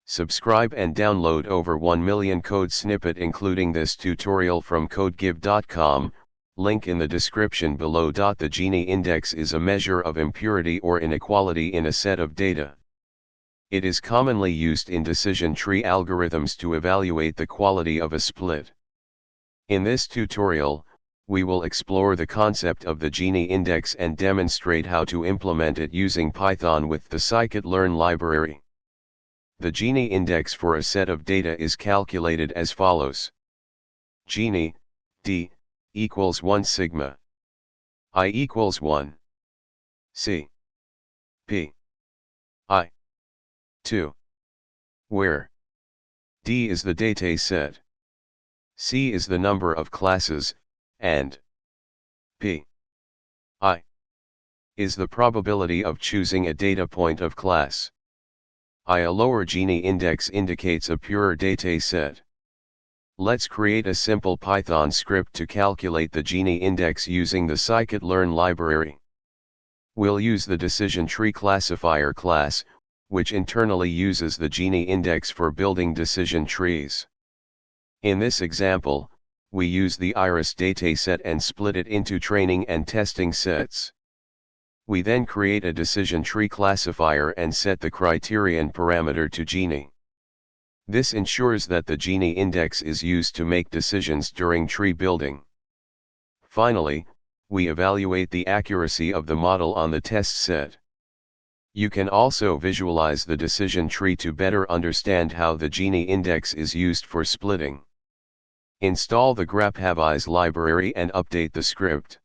Subscribe and download over 1 million code snippet including this tutorial from codegive.com, link in the description below. The Gini index is a measure of impurity or inequality in a set of data. It is commonly used in decision tree algorithms to evaluate the quality of a split. In this tutorial, we will explore the concept of the Gini index and demonstrate how to implement it using Python with the scikit-learn library. The Gini index for a set of data is calculated as follows. Gini, d, equals 1 sigma. I equals 1. C. P. I. 2. Where d is the dataset, c is the number of classes, and p. I. is the probability of choosing a data point of class. A lower Gini index indicates a pure dataset. Let's create a simple Python script to calculate the Gini index using the scikit-learn library. We'll use the DecisionTreeClassifier class, which internally uses the Gini index for building decision trees. In this example, we use the iris dataset and split it into training and testing sets. We then create a decision tree classifier and set the criterion parameter to Gini. This ensures that the Gini index is used to make decisions during tree building. Finally, we evaluate the accuracy of the model on the test set. You can also visualize the decision tree to better understand how the Gini index is used for splitting. Install the graphavize library and update the script.